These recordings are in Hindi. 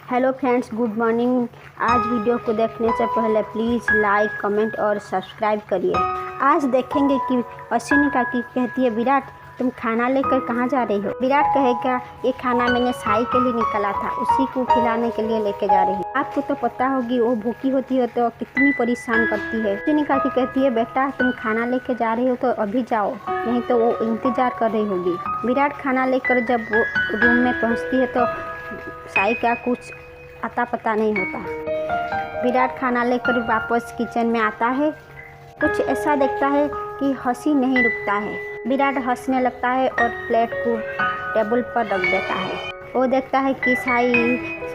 Hello friends, good morning. आज वीडियो को देखने से पहले प्लीज़ लाइक, कमेंट और सब्सक्राइब करिए। आज देखेंगे कि अश्विनी काकी कहती है, विराट तुम खाना लेकर कहाँ जा रही हो। विराट कहेगा, ये खाना मैंने साई के लिए निकाला था, उसी को खिलाने के लिए लेके जा रही हूँ। आपको तो पता होगी वो भूखी होती है तो कितनी परेशान करती है। अश्विनी काकी कहती है, बेटा तुम खाना लेके जा रही हो तो अभी जाओ, नहीं तो वो इंतज़ार कर रही होगी। विराट खाना लेकर जब वो रूम में पहुँचती है तो साई का कुछ अता पता नहीं होता। विराट खाना लेकर वापस किचन में आता है। कुछ ऐसा देखता है कि हंसी नहीं रुकता है। विराट हंसने लगता है और प्लेट को टेबल पर रख देता है। वो देखता है कि साई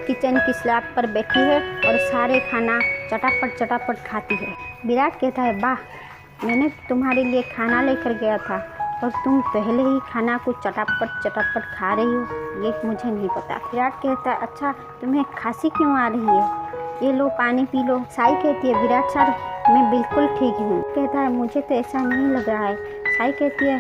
किचन की स्लैब पर बैठी है और सारे खाना चटापट खाती है। विराट कहता है, वाह, मैंने तुम्हारे लिए खाना लेकर गया था और तुम पहले ही खाना को चटापट खा रही हो, ये मुझे नहीं पता। विराट कहता है, अच्छा तुम्हें खांसी क्यों आ रही है, ये लो पानी पी लो। साई कहती है, विराट सर मैं बिल्कुल ठीक हूँ। कहता है, मुझे तो ऐसा नहीं लग रहा है। साई कहती है,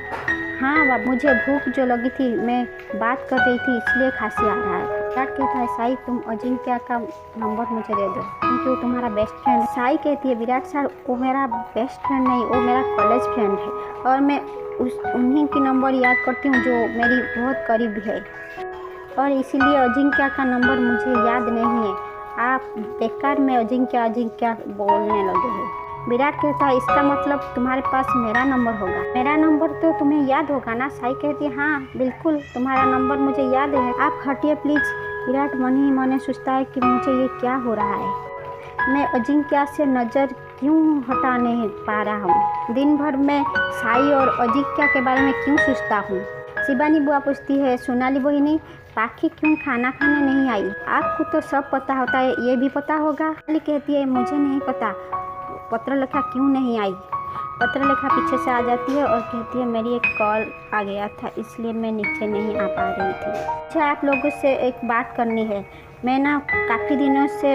हाँ बाबा, मुझे भूख जो लगी थी, मैं बात कर रही थी इसलिए खांसी आ रहा है। विराट कहता है, साई तुम अजिंक्य का नंबर मुझे दे दो क्योंकि वो तुम्हारा बेस्ट फ्रेंड है। साई कहती है, विराट सर वो मेरा बेस्ट फ्रेंड नहीं, वो मेरा कॉलेज फ्रेंड है और मैं उन्हीं की नंबर याद करती हूँ जो मेरी बहुत करीब है और इसीलिए अजिंक्य का नंबर मुझे याद नहीं है। आप बेकार में अजिंक्य बोलने लगे हैं। विराट कहता है, इसका मतलब तुम्हारे पास मेरा नंबर होगा। मेरा नंबर तो तुम्हें याद होगा ना। साई कहती है, हाँ बिल्कुल तुम्हारा नंबर मुझे याद है, आप हटिए प्लीज़। विराट मन ही मन सोचता है कि मुझे ये क्या हो रहा है, मैं अजिंक्य से नज़र क्यों हटा नहीं पा रहा हूँ। दिन भर मैं साई और अजिंक्य के बारे में क्यों सोचता हूँ। शिवानी बुआ पूछती है, सोनाली बहिनी पाखी क्यों खाना खाने नहीं आई। आपको तो सब पता होता है, ये भी पता होगा। सोनाली कहती है, मुझे नहीं पता पत्रलेखा क्यों नहीं आई। पत्रलेखा पीछे से आ जाती है और कहती है, मेरी एक कॉल आ गया था इसलिए मैं नीचे नहीं आ पा रही थी। अच्छा, आप लोगों से एक बात करनी है। मैं ना काफ़ी दिनों से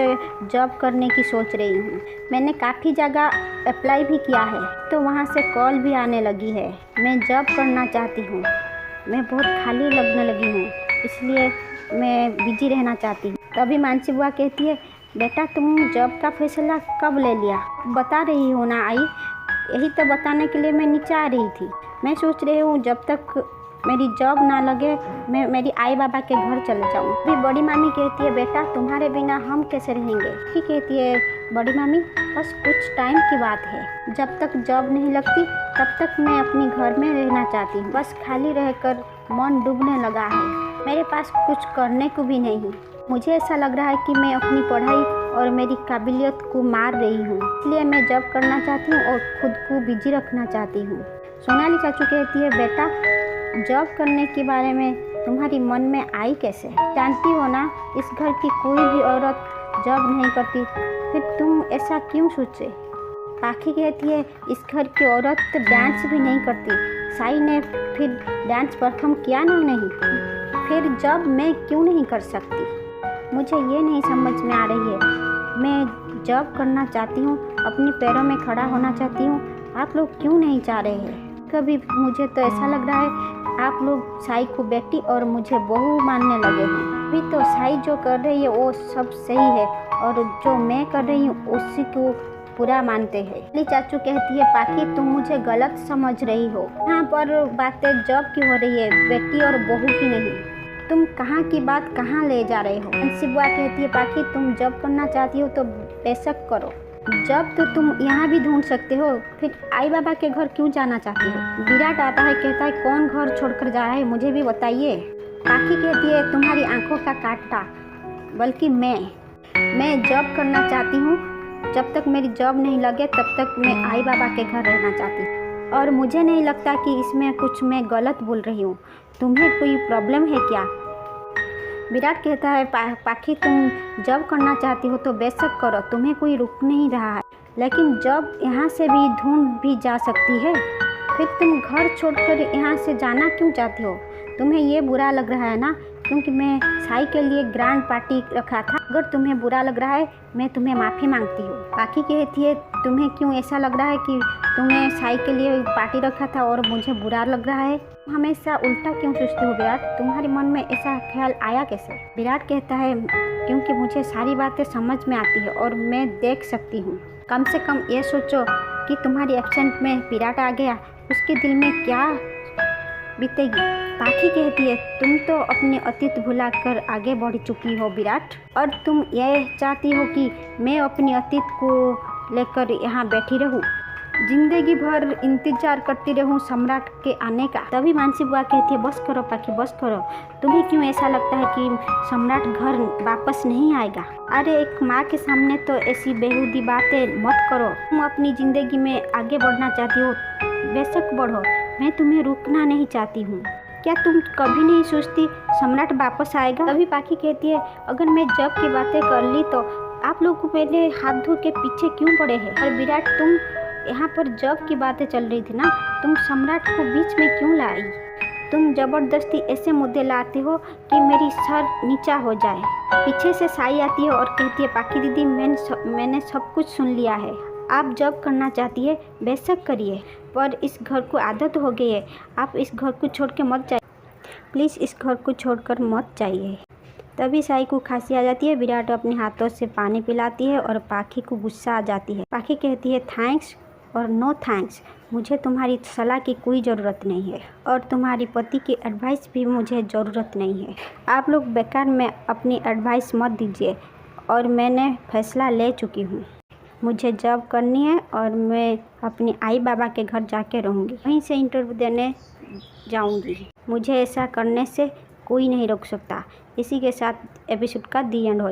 जॉब करने की सोच रही हूँ। मैंने काफ़ी जगह अप्लाई भी किया है तो वहाँ से कॉल भी आने लगी है। मैं जॉब करना चाहती हूँ, मैं बहुत खाली लगने लगी हूँ, इसलिए मैं बिजी रहना चाहती हूँ। तभी मानसी बुआ कहती है, बेटा तुम जॉब का फैसला कब ले लिया, बता रही हो ना आई। यही तो बताने के लिए मैं नीचे आ रही थी। मैं सोच रही हूँ जब तक मेरी जॉब ना लगे मैं मेरी आई बाबा के घर चले जाऊँ। अभी बड़ी मामी कहती है, बेटा तुम्हारे बिना हम कैसे रहेंगे। ठीक कहती है बड़ी मामी, बस कुछ टाइम की बात है, जब तक जॉब नहीं लगती तब तक मैं अपनी घर में रहना चाहती हूँ। बस खाली रहकर मन डूबने लगा है, मेरे पास कुछ करने को भी नहीं। मुझे ऐसा लग रहा है कि मैं अपनी पढ़ाई और मेरी काबिलियत को मार रही हूँ, इसलिए मैं जॉब करना चाहती हूँ और खुद को बिजी रखना चाहती हूँ। सोनाली चाचू कहती है, बेटा जॉब करने के बारे में तुम्हारी मन में आई कैसे। जानती हो ना, इस घर की कोई भी औरत जॉब नहीं करती, फिर तुम ऐसा क्यों सोचे। पाखी कहती है, इस घर की औरत तो डांस भी नहीं करती, साई ने फिर डांस परफॉर्म किया ना नहीं, फिर जॉब मैं क्यों नहीं कर सकती। मुझे ये नहीं समझ में आ रही है। मैं जॉब करना चाहती हूँ, अपने पैरों में खड़ा होना चाहती हूँ, आप लोग क्यों नहीं चाह रहे हैं। कभी मुझे तो ऐसा लग रहा है आप लोग साई को बेटी और मुझे बहू मानने लगे हैं। अभी तो साई जो कर रही है वो सब सही है और जो मैं कर रही हूँ उसी को पूरा मानते हैं। चाचू कहती है, पाखी तुम मुझे गलत समझ रही हो, यहाँ पर बातें जॉब की हो रही है, बेटी और बहू की नहीं। तुम कहाँ की बात कहाँ ले जा रहे हो। मानसी बुआ कहती है, पाखी तुम जॉब करना चाहती हो तो बेशक करो, जॉब तो तुम यहाँ भी ढूंढ सकते हो, फिर आई बाबा के घर क्यों जाना चाहती हो। विराट आता है, कहता है, कौन घर छोड़कर जा रहा है मुझे भी बताइए। पाखी कहती है, तुम्हारी आंखों का कांटा, बल्कि मैं जॉब करना चाहती हूँ, जब तक मेरी जॉब नहीं लगे तब तक मैं आई बाबा के घर रहना चाहती हूँ और मुझे नहीं लगता कि इसमें कुछ मैं गलत बोल रही हूँ। तुम्हें कोई प्रॉब्लम है क्या। विराट कहता है, पाखी तुम जॉब करना चाहती हो तो बेशक करो, तुम्हें कोई रुक नहीं रहा है, लेकिन जॉब यहाँ से भी ढूंढ भी जा सकती है, फिर तुम घर छोड़कर यहाँ से जाना क्यों चाहती हो। तुम्हें ये बुरा लग रहा है ना क्योंकि मैं साई के लिए ग्रैंड पार्टी रखा था। अगर तुम्हें बुरा लग रहा है मैं तुम्हें माफ़ी मांगती हूँ। पाखी कहती है तुम्हें क्यों ऐसा लग रहा है कि तुम्हें साई के लिए पार्टी रखा था और मुझे बुरा लग रहा है? हमेशा उल्टा क्यों सोचते हो विराट? तुम्हारे मन में ऐसा ख्याल आया कैसे? विराट कहता है क्योंकि मुझे सारी बातें समझ में आती है और मैं देख सकती हूँ। कम से कम ये सोचो कि तुम्हारी एब्सेंट में विराट आ गया, उसके दिल में क्या बीतेगी। पाखी कहती है तुम तो अपने अतीत भुलाकर आगे बढ़ चुकी हो विराट, और तुम ये चाहती हो कि मैं अपने अतीत को लेकर यहाँ बैठी रहूँ, जिंदगी भर इंतजार करती रहूँ सम्राट के आने का। तभी मानसी बुआ कहती है बस करो पाखी बस करो, तुम्हें क्यों ऐसा लगता है कि सम्राट घर वापस नहीं आएगा? अरे एक माँ के सामने तो ऐसी बेहूदी बातें मत करो। तुम अपनी ज़िंदगी में आगे बढ़ना चाहती हो, बेशक बढ़ो, मैं तुम्हें रोकना नहीं चाहती हूँ। क्या तुम कभी नहीं सोचती सम्राट वापस आएगा? तभी पाखी कहती है अगर मैं जब की बातें कर ली तो आप लोग मेरे हाथ धो के पीछे क्यों पड़े हैं? और विराट तुम यहाँ पर जब की बातें चल रही थी ना, तुम सम्राट को बीच में क्यों लाई? तुम ज़बरदस्ती ऐसे मुद्दे लाते हो कि मेरी सर नीचा हो जाए। पीछे से साई आती है और कहती है पाखी दीदी मैंने सब कुछ सुन लिया है, आप जब करना चाहती है बेशक करिए, पर इस घर को आदत हो गई है, आप इस घर को छोड़ के मत जाइए, प्लीज़ इस घर को छोड़कर मत जाइए। तभी साई को खांसी आ जाती है। विराट अपने हाथों से पानी पिलाती है और पाखी को गुस्सा आ जाती है। पाखी कहती है थैंक्स और नो थैंक्स, मुझे तुम्हारी सलाह की कोई ज़रूरत नहीं है और तुम्हारी पति की एडवाइस भी मुझे ज़रूरत नहीं है। आप लोग बेकार में अपनी एडवाइस मत दीजिए और मैंने फैसला ले चुकी हूँ। मुझे जॉब करनी है और मैं अपनी आई बाबा के घर जाके रहूँगी, वहीं से इंटरव्यू देने जाऊँगी। मुझे ऐसा करने से कोई नहीं रोक सकता। इसी के साथ एपिसोड का दी एंड हो